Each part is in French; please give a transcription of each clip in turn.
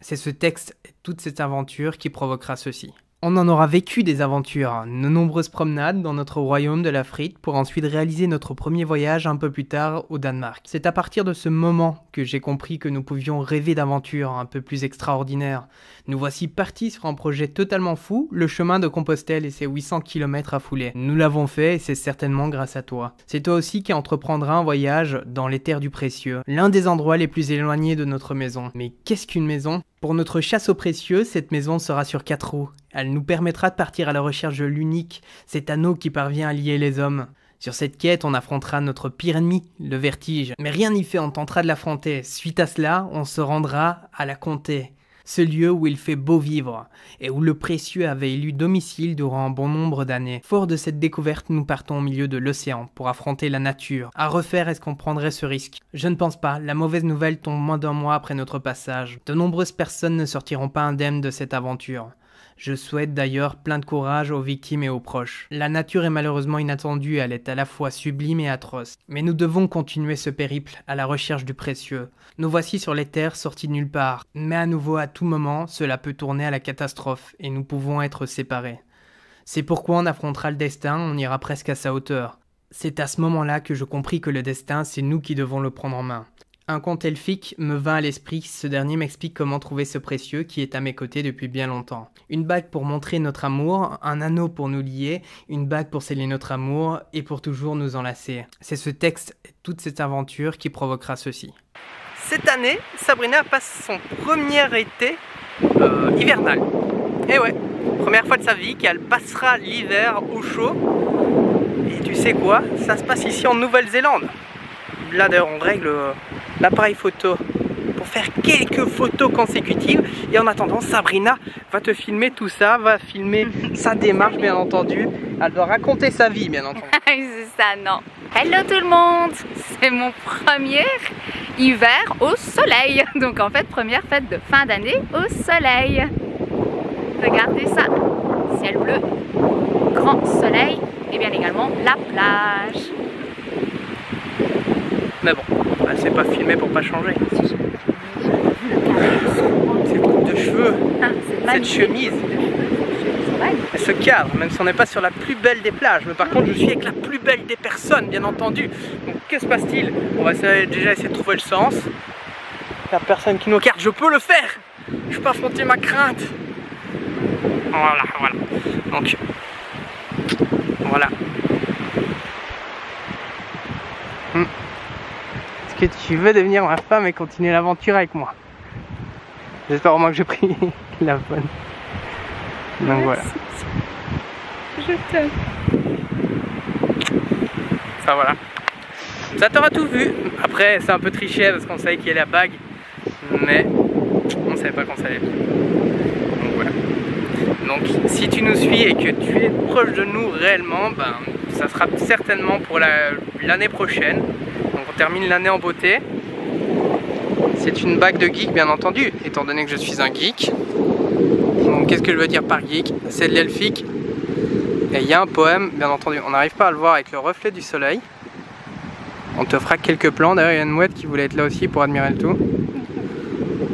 C'est ce texte et toute cette aventure qui provoquera ceci. On en aura vécu des aventures, nos nombreuses promenades dans notre royaume de la frite pour ensuite réaliser notre premier voyage un peu plus tard au Danemark. C'est à partir de ce moment que j'ai compris que nous pouvions rêver d'aventures un peu plus extraordinaires. Nous voici partis sur un projet totalement fou, le chemin de Compostelle et ses 800 km à fouler. Nous l'avons fait et c'est certainement grâce à toi. C'est toi aussi qui entreprendras un voyage dans les terres du précieux, l'un des endroits les plus éloignés de notre maison. Mais qu'est-ce qu'une maison ? Pour notre chasse aux précieux, cette maison sera sur 4 roues. Elle nous permettra de partir à la recherche de l'unique, cet anneau qui parvient à lier les hommes. Sur cette quête, on affrontera notre pire ennemi, le vertige. Mais rien n'y fait, on tentera de l'affronter. Suite à cela, on se rendra à la Comté, ce lieu où il fait beau vivre, et où le précieux avait élu domicile durant un bon nombre d'années. Fort de cette découverte, nous partons au milieu de l'océan pour affronter la nature. À refaire, est-ce qu'on prendrait ce risque? Je ne pense pas, la mauvaise nouvelle tombe moins d'un mois après notre passage. De nombreuses personnes ne sortiront pas indemnes de cette aventure. Je souhaite d'ailleurs plein de courage aux victimes et aux proches. La nature est malheureusement inattendue, elle est à la fois sublime et atroce. Mais nous devons continuer ce périple à la recherche du précieux. Nous voici sur les terres sortis de nulle part. Mais à nouveau, à tout moment, cela peut tourner à la catastrophe et nous pouvons être séparés. C'est pourquoi on affrontera le destin, on ira presque à sa hauteur. C'est à ce moment-là que je compris que le destin, c'est nous qui devons le prendre en main. Un conte elfique me vint à l'esprit, ce dernier m'explique comment trouver ce précieux qui est à mes côtés depuis bien longtemps. Une bague pour montrer notre amour, un anneau pour nous lier, une bague pour sceller notre amour et pour toujours nous enlacer. C'est ce texte et toute cette aventure qui provoquera ceci. Cette année, Sabrina passe son premier été hivernal. Et ouais, première fois de sa vie qu'elle passera l'hiver au chaud. Et tu sais quoi, ça se passe ici en Nouvelle-Zélande. Là d'ailleurs on règle l'appareil photo pour faire quelques photos consécutives et en attendant Sabrina va te filmer tout ça, va filmer sa démarche bien entendu, elle doit raconter sa vie bien entendu. C'est ça, non. Hello tout le monde, c'est mon premier hiver au soleil, donc en fait première fête de fin d'année au soleil. Regardez ça, ciel bleu, grand soleil et bien également la plage. Mais bon, elle s'est pas filmée pour pas changer. Cette coupe de cheveux, cette chemise, elle se cadre, même si on n'est pas sur la plus belle des plages. Mais par contre, je suis avec la plus belle des personnes, bien entendu. Donc, que se passe-t-il? On va déjà essayer de trouver le sens. La personne qui nous regarde, je peux le faire. Je peux affronter ma crainte. Voilà. Donc, voilà. Est-ce que tu veux devenir ma femme et continuer l'aventure avec moi? J'espère au moins que j'ai pris la bonne. Donc voilà. Je t'aime. Ça voilà. Ça t'aura tout vu. Après c'est un peu triché parce qu'on savait qu'il y a la bague. Mais on savait pas qu'on savait. Donc voilà. Donc si tu nous suis et que tu es proche de nous réellement, ben, ça sera certainement pour l'année prochaine. Donc on termine l'année en beauté. C'est une bague de geek bien entendu, étant donné que je suis un geek. Donc qu'est-ce que je veux dire par geek? C'est de l'elfique. Et il y a un poème, bien entendu, on n'arrive pas à le voir avec le reflet du soleil. On te fera quelques plans, d'ailleurs il y a une mouette qui voulait être là aussi pour admirer le tout.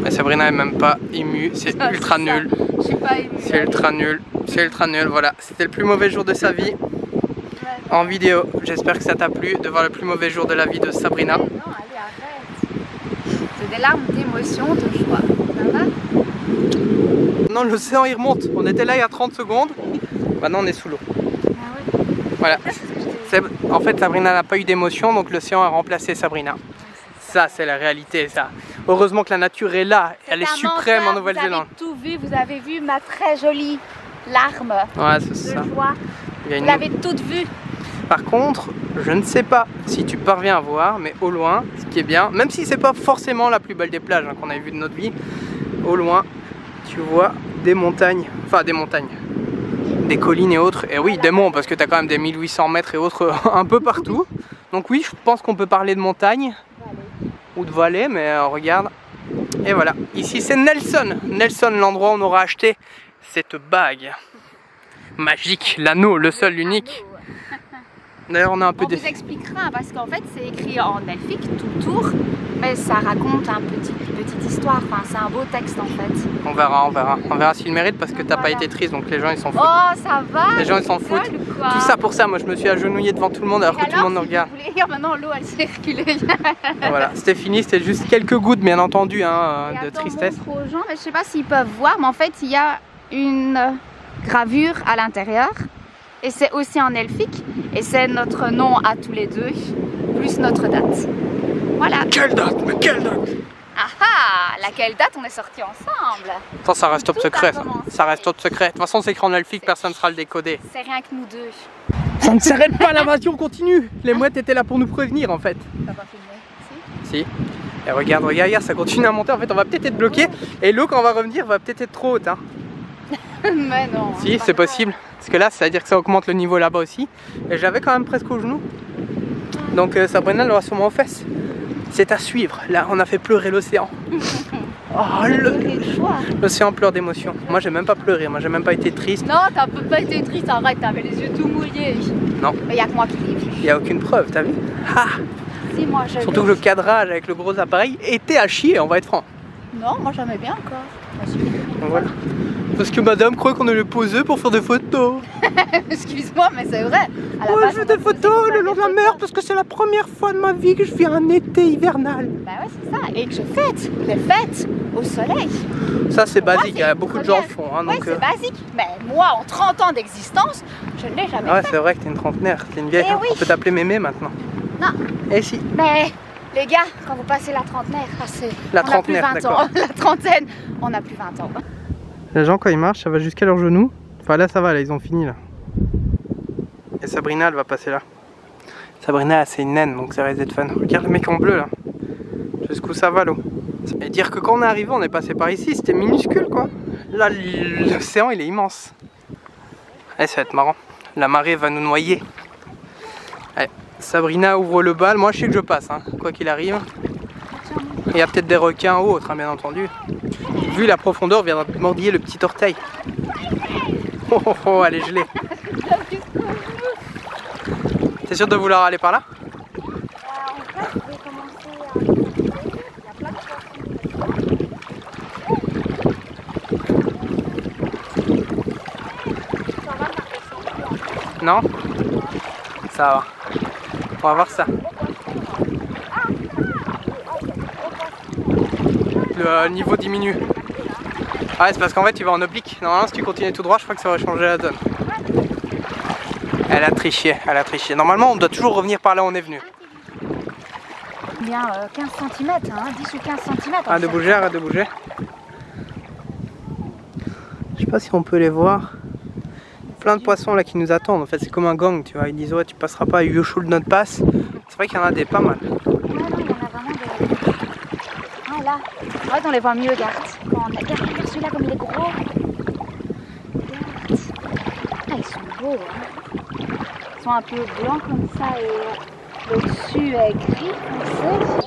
Mais Sabrina est même pas émue, c'est ultra nul. Je suis pas émue. C'est ultra nul, voilà. C'était le plus mauvais jour de sa vie. En vidéo, j'espère que ça t'a plu de voir le plus mauvais jour de la vie de Sabrina. Non, allez, arrête. C'est des larmes d'émotion, de joie. Ça va? Non, l'océan il remonte. On était là il y a 30 secondes. Maintenant on est sous l'eau. Ah ouais. Voilà. En fait, Sabrina n'a pas eu d'émotion, donc l'océan a remplacé Sabrina. Ça, c'est la réalité, ça. Heureusement que la nature est là. Elle est suprême en Nouvelle-Zélande. Vous avez tout vu, vous avez vu ma très jolie larme Ouais, c'est ça. de joie. Vous l'avez toute vue. Par contre, je ne sais pas si tu parviens à voir, mais au loin, ce qui est bien, même si c'est pas forcément la plus belle des plages qu'on a vues de notre vie, au loin, tu vois des montagnes, enfin des montagnes, des collines et autres, et oui, des monts, parce que tu as quand même des 1800 mètres et autres un peu partout. Donc oui, je pense qu'on peut parler de montagne ou de vallée, mais regarde. Et voilà, ici c'est Nelson, l'endroit où on aura acheté cette bague magique, l'anneau, le seul, l'unique. D'ailleurs, on a un peu On vous expliquera parce qu'en fait, c'est écrit en elfique tout le tour, mais ça raconte une petite histoire. Enfin, c'est un beau texte en fait. On verra, on verra. On verra s'il mérite parce que t'as pas été triste, donc les gens ils s'en foutent. Oh, ça va. Les gens ils s'en foutent. Tout ça pour ça, moi je me suis agenouillé devant tout le monde alors que tout le monde nous regarde. Vous voulez dire maintenant l'eau elle s'est reculée. Voilà, c'était fini, c'était juste quelques gouttes bien entendu hein, de tristesse. Je montre aux gens, mais je sais pas s'ils peuvent voir, mais en fait il y a une gravure à l'intérieur et c'est aussi en elfique et c'est notre nom à tous les deux plus notre date. Voilà. Quelle date? Mais quelle date? Ah ah, laquelle date on est sortis ensemble? Ça reste top secret ça. Ça reste top secret. De toute façon c'est écrit en elfique, personne ne sera le décoder. C'est rien que nous deux. Ça ne s'arrête pas, l'invasion continue. Les mouettes étaient là pour nous prévenir en fait. T'as pas filmé? Si. Et regarde, regarde, ça continue à monter. En fait, on va peut-être être bloqué. Et l'eau, quand on va revenir, va peut-être être trop haute. Hein. Mais non. Si, c'est possible. Parce que là, ça veut dire que ça augmente le niveau là-bas aussi. Et j'avais quand même presque au genou. Donc Sabrina l'aura sûrement aux fesses. C'est à suivre. Là, on a fait pleurer l'océan. Oh, l'océan pleure d'émotion. Moi, j'ai même pas pleuré. Moi, j'ai même pas été triste. Non, t'as pas été triste. Arrête, t'avais les yeux tout mouillés. Non. Mais y a que moi qui l'ai vu. Il y a aucune preuve, t'as vu? Ah. Si, moi, je surtout que le cadrage avec le gros appareil était à chier, on va être franc. Non, moi j'aimais bien encore. Donc voilà. Parce que madame croit qu'on est le poseux pour faire des photos. Excuse-moi, mais c'est vrai. Ouais, je fais des photos le long de la mer parce que c'est la première fois de ma vie que je vis un été hivernal. Bah ouais, c'est ça. Et que je fête les fêtes au soleil. Ça, c'est basique, il y a beaucoup de gens le font. Hein, ouais, c'est basique. Mais moi, en 30 ans d'existence, je ne l'ai jamais fait. Ouais, c'est vrai que t'es une trentenaire, t'es une vieille. Hein. Oui. On peut t'appeler mémé maintenant. Non. Eh si. Mais les gars, quand vous passez la trentenaire, la trentenaire, d'accord. La trentaine, on n'a plus 20 ans. Les gens, quand ils marchent, ça va jusqu'à leurs genoux. Enfin là, ça va, là, ils ont fini là. Et Sabrina, elle va passer là. Sabrina, c'est une naine, donc ça risque d'être fun. Regarde le mec en bleu là. Jusqu'où ça va l'eau. Et dire que quand on est arrivé, on est passé par ici, c'était minuscule quoi. Là, l'océan, il est immense. Allez, ça va être marrant. La marée va nous noyer. Allez, Sabrina ouvre le bal. Moi, je sais que je passe, hein, quoi qu'il arrive. Il y a peut-être des requins ou autres, hein, bien entendu. Vu la profondeur, on viendra mordiller le petit orteil. Oh, oh, oh, elle est gelée. T'es sûr de vouloir aller par là? En fait, je vais commencer à... Non? Ça va. On va voir ça. Le niveau diminue. Ah ouais, c'est parce qu'en fait tu vas en oblique. Normalement si tu continues tout droit, je crois que ça va changer la donne. Elle a triché, elle a triché. Normalement on doit toujours revenir par là où on est venu. Bien 15 cm, hein, 10 ou 15 cm. Arrête de bouger, arrête de bouger. Je sais pas si on peut les voir. Plein de poissons là qui nous attendent. En fait c'est comme un gang, tu vois. Ils disent ouais tu passeras pas à Yoshul notre passe. C'est vrai qu'il y en a des pas mal. Ouais, non, il y en a vraiment des... Ah là, en fait on les voit mieux, regarde. Regarde celui-là comme il est gros. Regarde. Ah, ils sont beaux, hein. Ils sont un peu blancs comme ça et le dessus est gris, on sait.